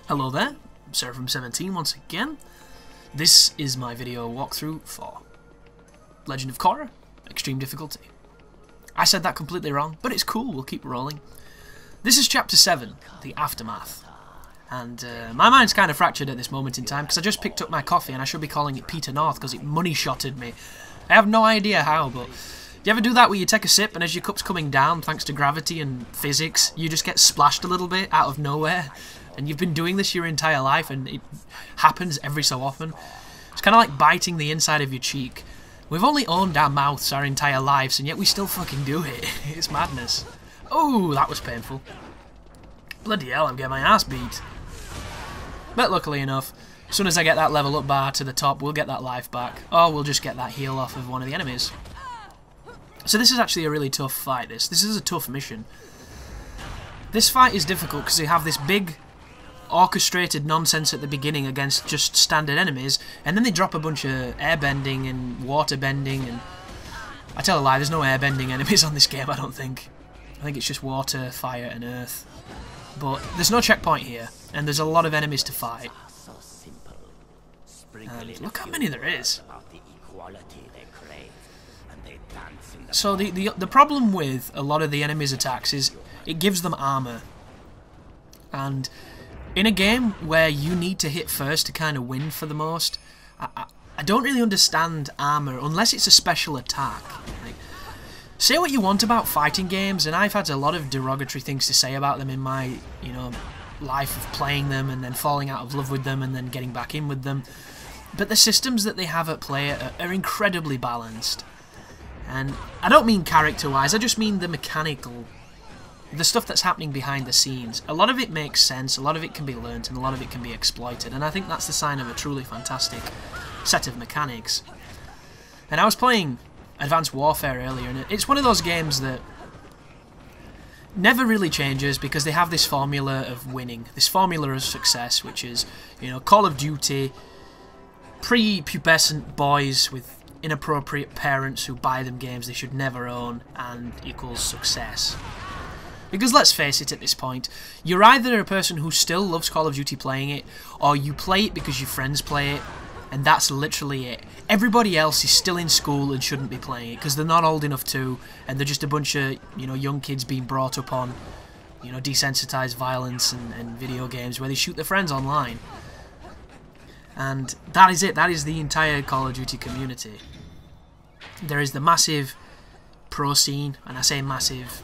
Hello there, Seraphim17 once again. This is my video walkthrough for Legend of Korra, Extreme Difficulty. I said that completely wrong, but it's cool, we'll keep rolling. This is Chapter 7, The Aftermath. And my mind's kind of fractured at this moment in time, because I just picked up my coffee and I should be calling it Peter North, because it money-shotted me. I have no idea how, but... Do you ever do that where you take a sip and as your cup's coming down, thanks to gravity and physics, you just get splashed a little bit out of nowhere? And you've been doing this your entire life and it happens every so often. It's kind of like biting the inside of your cheek. We've only owned our mouths our entire lives and yet we still fucking do it. It's madness. Oh, that was painful. Bloody hell, I'm getting my ass beat. But luckily enough, as soon as I get that level up bar to the top, we'll get that life back. Or we'll just get that heal off of one of the enemies. So this is actually a really tough fight, this. This is a tough mission. This fight is difficult because you have this big orchestrated nonsense at the beginning against just standard enemies, and then they drop a bunch of airbending and water bending, and I tell a lie, there's no airbending enemies on this game, I don't think. I think it's just water, fire and earth. But there's no checkpoint here, and there's a lot of enemies to fight. And look how many there is. So the problem with a lot of the enemies' attacks is it gives them armor. And in a game where you need to hit first to kind of win for the most, I don't really understand armor unless it's a special attack. Like, say what you want about fighting games, and I've had a lot of derogatory things to say about them in my, life of playing them and then falling out of love with them and then getting back in with them. But the systems that they have at play are incredibly balanced. And I don't mean character-wise, I just mean the mechanical, the stuff that's happening behind the scenes. A lot of it makes sense, a lot of it can be learnt, and a lot of it can be exploited, and I think that's the sign of a truly fantastic set of mechanics. And I was playing Advanced Warfare earlier, and it's one of those games that never really changes because they have this formula of winning, this formula of success, which is, Call of Duty, pre-pubescent boys with inappropriate parents who buy them games they should never own, and equals success. Because let's face it, at this point, you're either a person who still loves Call of Duty playing it, or you play it because your friends play it, and that's literally it. Everybody else is still in school and shouldn't be playing it, because they're not old enough to, and they're just a bunch of, young kids being brought up on, desensitized violence and video games where they shoot their friends online. And that is it, that is the entire Call of Duty community. There is the massive pro scene, and I say massive,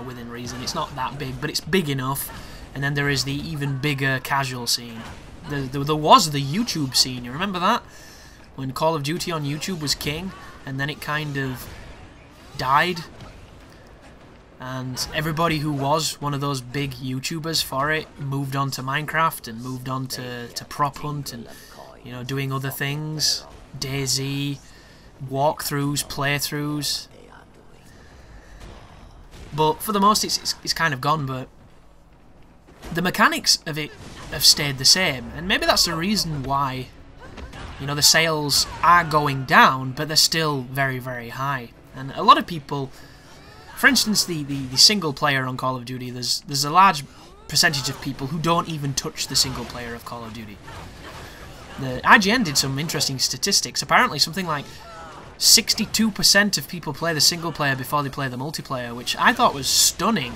within reason. It's not that big, but it's big enough. And then there is the even bigger casual scene. There was the YouTube scene, you remember that? When Call of Duty on YouTube was king, and then it kind of died. And everybody who was one of those big YouTubers for it moved on to Minecraft and moved on to Prop Hunt and, doing other things. DayZ, walkthroughs, playthroughs. But for the most, it's kind of gone, but the mechanics of it have stayed the same. And maybe that's the reason why, the sales are going down, but they're still very, very high. And a lot of people... For instance, the single player on Call of Duty, there's a large percentage of people who don't even touch the single player of Call of Duty. The IGN did some interesting statistics. Apparently something like 62% of people play the single player before they play the multiplayer, which I thought was stunning,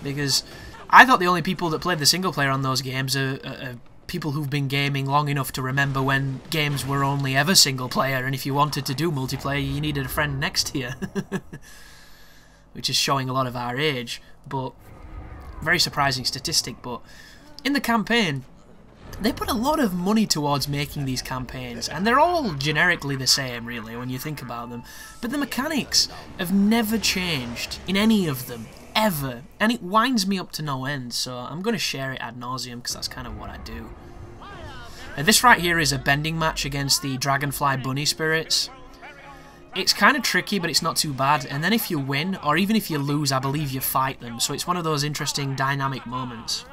because I thought the only people that played the single player on those games are people who've been gaming long enough to remember when games were only ever single player, and if you wanted to do multiplayer you needed a friend next to you. Which is showing a lot of our age, but very surprising statistic. But in the campaign, they put a lot of money towards making these campaigns, and they're all generically the same, really, when you think about them. But the mechanics have never changed in any of them, ever, and it winds me up to no end, so I'm going to share it ad nauseum, because that's kind of what I do. This right here is a bending match against the Dragonfly Bunny Spirits. It's kind of tricky, but it's not too bad, and then if you win, or even if you lose, I believe you fight them, so it's one of those interesting dynamic moments.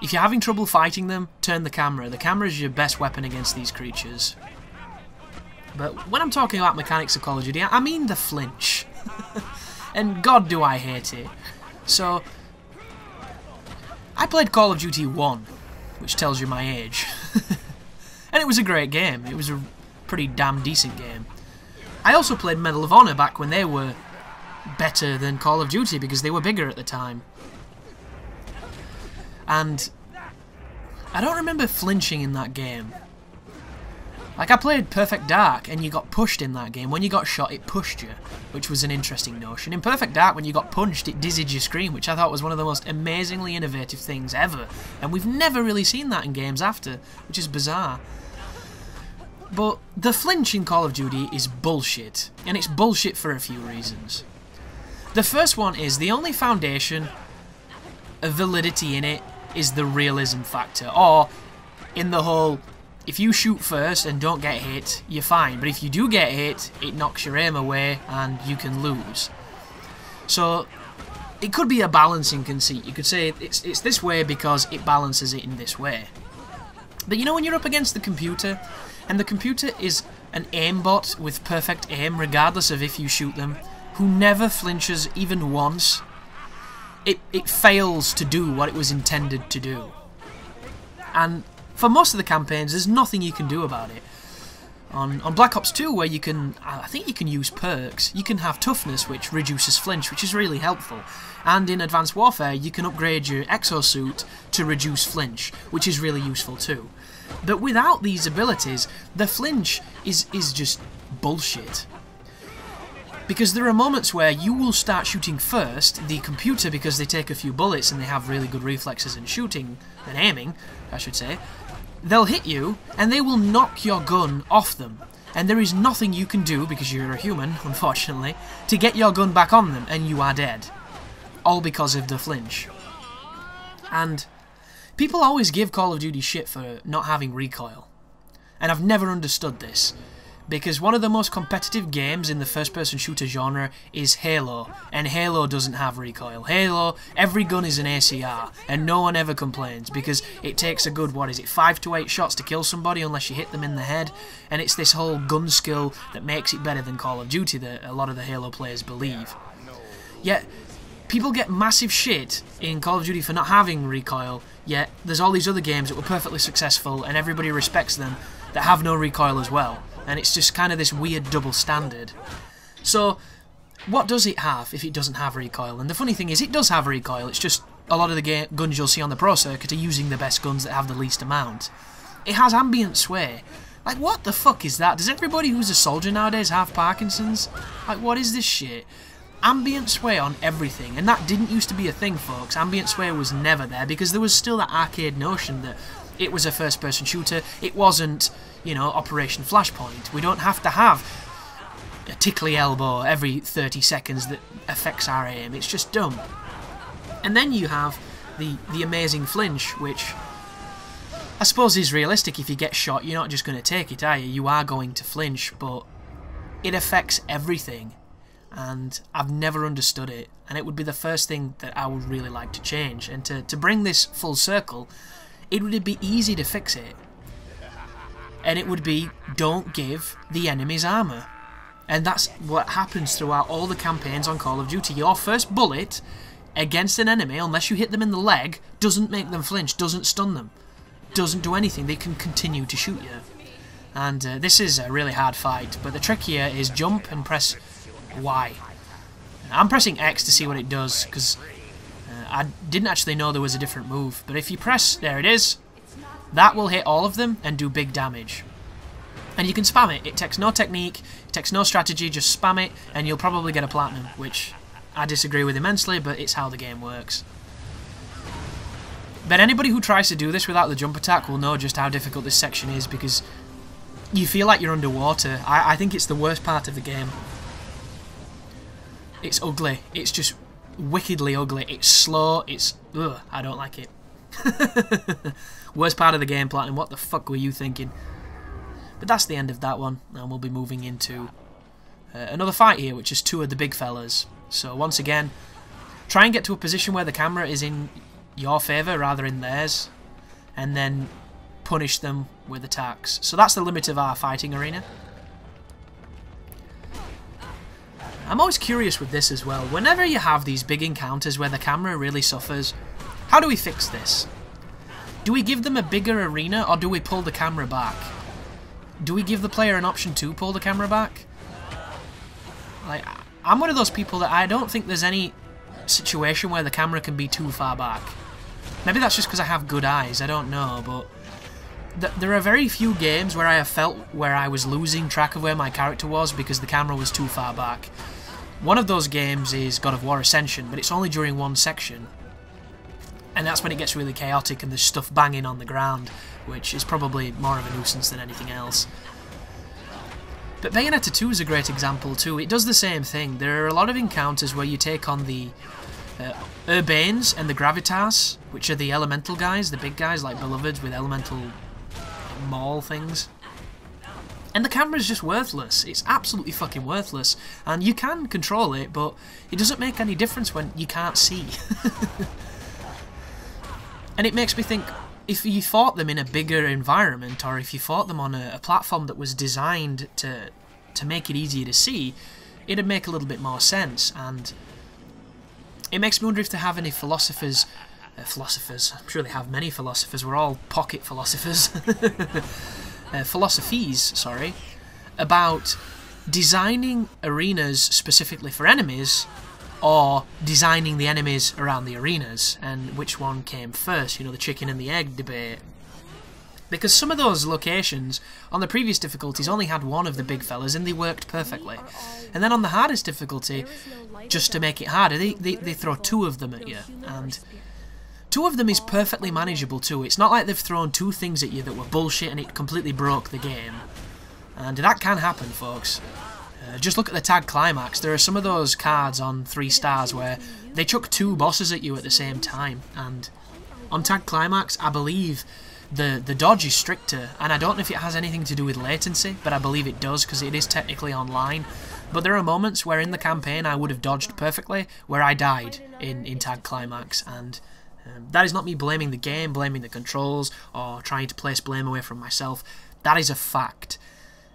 If you're having trouble fighting them, turn the camera. The camera is your best weapon against these creatures. But when I'm talking about mechanics of Call of Duty, I mean the flinch. And God do I hate it. So, I played Call of Duty 1, which tells you my age. And it was a great game. It was a pretty damn decent game. I also played Medal of Honor back when they were better than Call of Duty because they were bigger at the time. And I don't remember flinching in that game. Like, I played Perfect Dark and you got pushed in that game. When you got shot, it pushed you, which was an interesting notion. In Perfect Dark, when you got punched, it dizzied your screen, which I thought was one of the most amazingly innovative things ever. And we've never really seen that in games after, which is bizarre. But the flinch in Call of Duty is bullshit, and it's bullshit for a few reasons. The first one is the only foundation of validity in it is the realism factor, or in the whole, if you shoot first and don't get hit, you're fine, but if you do get hit, it knocks your aim away and you can lose. So it could be a balancing conceit. You could say it's this way because it balances it in this way. But you know, when you're up against the computer, and the computer is an aimbot with perfect aim regardless of if you shoot them, who never flinches even once, it fails to do what it was intended to do. And for most of the campaigns, there's nothing you can do about it. On Black Ops 2, where you can, I think you can use perks, you can have toughness, which reduces flinch, which is really helpful. And in Advanced Warfare, you can upgrade your exosuit to reduce flinch, which is really useful too. But without these abilities, the flinch is just bullshit. Because there are moments where you will start shooting first, the computer, because they take a few bullets and they have really good reflexes in shooting, and aiming, I should say, they'll hit you, and they will knock your gun off them. And there is nothing you can do, because you're a human, unfortunately, to get your gun back on them, and you are dead. All because of the flinch. And people always give Call of Duty shit for not having recoil. And I've never understood this. Because one of the most competitive games in the first-person shooter genre is Halo, and Halo doesn't have recoil. Halo, every gun is an ACR, and no one ever complains, because it takes a good, 5 to 8 shots to kill somebody unless you hit them in the head, and it's this whole gun skill that makes it better than Call of Duty that a lot of the Halo players believe. Yet, people get massive shit in Call of Duty for not having recoil, yet there's all these other games that were perfectly successful, and everybody respects them, that have no recoil as well. And it's just kind of this weird double standard. So, what does it have if it doesn't have recoil? And the funny thing is, it does have recoil, it's just a lot of the guns you'll see on the Pro Circuit are using the best guns that have the least amount. It has ambient sway. Like, what the fuck is that? Does everybody who's a soldier nowadays have Parkinson's? Like, what is this shit? Ambient sway on everything, and that didn't used to be a thing, folks. Ambient sway was never there, because there was still that arcade notion that it was a first-person shooter. It wasn't, you know, Operation Flashpoint. We don't have to have a tickly elbow every 30 seconds that affects our aim. It's just dumb. And then you have the amazing flinch, which I suppose is realistic. If you get shot, you're not just going to take it, are you? You are going to flinch, but it affects everything. And I've never understood it. And it would be the first thing that I would really like to change. And to bring this full circle, it would be easy to fix it. And it would be, don't give the enemies armor. And that's what happens throughout all the campaigns on Call of Duty. Your first bullet against an enemy, unless you hit them in the leg, doesn't make them flinch, doesn't stun them, doesn't do anything. They can continue to shoot you. And this is a really hard fight, but the trick here is jump and press Y. I'm pressing X to see what it does, because I didn't actually know there was a different move. But if you press, there it is, that will hit all of them and do big damage. And you can spam it. It takes no technique, it takes no strategy, just spam it and you'll probably get a platinum, which I disagree with immensely, but it's how the game works. But anybody who tries to do this without the jump attack will know just how difficult this section is, because you feel like you're underwater. I think it's the worst part of the game. It's ugly. It's just wickedly ugly. It's slow. It's... ugh, I don't like it. Worst part of the game, Platinum. What the fuck were you thinking? But that's the end of that one, and we'll be moving into another fight here, which is two of the big fellas. So once again, try and get to a position where the camera is in your favour rather than theirs, and then punish them with attacks. So that's the limit of our fighting arena. I'm always curious with this as well. Whenever you have these big encounters where the camera really suffers, how do we fix this? Do we give them a bigger arena, or do we pull the camera back? Do we give the player an option to pull the camera back? Like, I'm one of those people that I don't think there's any situation where the camera can be too far back. Maybe that's just because I have good eyes, I don't know, but there are very few games where I have felt where I was losing track of where my character was because the camera was too far back. One of those games is God of War Ascension, but it's only during one section. And that's when it gets really chaotic and there's stuff banging on the ground, which is probably more of a nuisance than anything else. But Bayonetta 2 is a great example too. It does the same thing. There are a lot of encounters where you take on the Urbanes and the Gravitas, which are the elemental guys, the big guys like Beloveds with elemental maul things. And the camera's just worthless. It's absolutely fucking worthless. And you can control it, but it doesn't make any difference when you can't see. And it makes me think, if you fought them in a bigger environment, or if you fought them on a platform that was designed to make it easier to see, it'd make a little bit more sense. And it makes me wonder if they have any philosophers, I'm sure they have many philosophers, we're all pocket philosophers, philosophies, sorry, about designing arenas specifically for enemies, or designing the enemies around the arenas, and which one came first, you know, the chicken and the egg debate. Because some of those locations on the previous difficulties only had one of the big fellas and they worked perfectly. And then on the hardest difficulty, just to make it harder, they throw two of them at you, and two of them is perfectly manageable too. It's not like they've thrown two things at you that were bullshit and it completely broke the game. And that can happen, folks. Just look at the tag climax. There are some of those cards on 3 stars where they chuck two bosses at you at the same time. And on tag climax, I believe the dodge is stricter. And I don't know if it has anything to do with latency, but I believe it does because it is technically online. But there are moments where in the campaign I would have dodged perfectly, where I died in tag climax. And that is not me blaming the game, blaming the controls, or trying to place blame away from myself. That is a fact.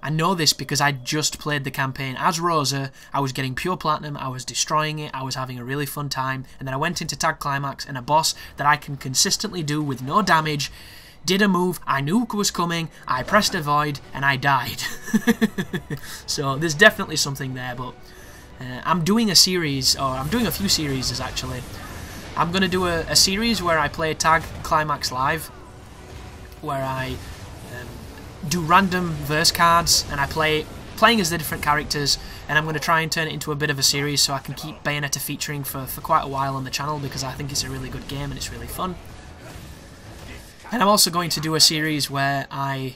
I know this because I just played the campaign as Rosa, I was getting pure platinum, I was destroying it, I was having a really fun time, and then I went into tag climax and a boss that I can consistently do with no damage did a move, I knew was coming, I pressed avoid, and I died. So there's definitely something there, but I'm doing a series, or I'm doing a few series actually. I'm going to do a series where I play tag climax live, where I do random verse cards, and I playing as the different characters, and I'm going to try and turn it into a bit of a series so I can keep Bayonetta featuring for quite a while on the channel, because I think it's a really good game and it's really fun. And I'm also going to do a series where I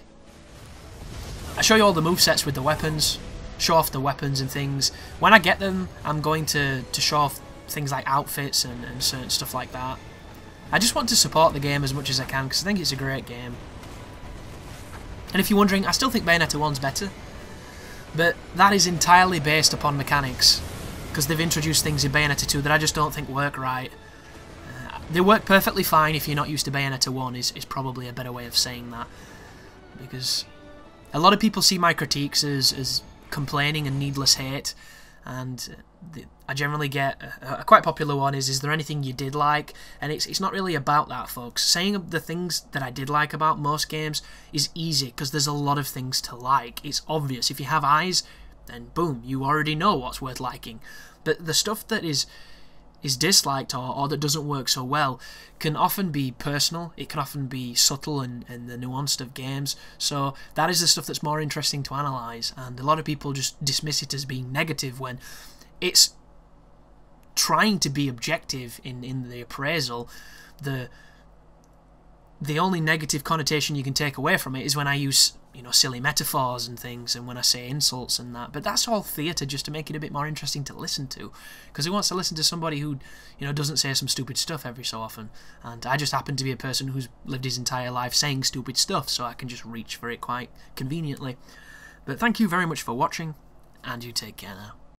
show you all the movesets with the weapons, show off the weapons and things. When I get them, I'm going to show off things like outfits and certain stuff like that. I just want to support the game as much as I can because I think it's a great game. And if you're wondering, I still think Bayonetta 1's better, but that is entirely based upon mechanics, because they've introduced things in Bayonetta 2 that I just don't think work right. They work perfectly fine if you're not used to Bayonetta 1, is probably a better way of saying that, because a lot of people see my critiques as complaining and needless hate, and I generally get a quite popular one is there anything you did like? And it's not really about that, folks. Saying the things that I did like about most games is easy because there's a lot of things to like. It's obvious. If you have eyes, then boom, you already know what's worth liking. But the stuff that is disliked or that doesn't work so well can often be personal, it can often be subtle and the nuanced of games, so that is the stuff that's more interesting to analyse, and a lot of people just dismiss it as being negative when it's trying to be objective in the appraisal. The only negative connotation you can take away from it is when I use, you know, silly metaphors and things, and when I say insults and that. But that's all theatre, just to make it a bit more interesting to listen to, because who wants to listen to somebody who, you know, doesn't say some stupid stuff every so often? And I just happen to be a person who's lived his entire life saying stupid stuff, so I can just reach for it quite conveniently. But thank you very much for watching, and you take care now.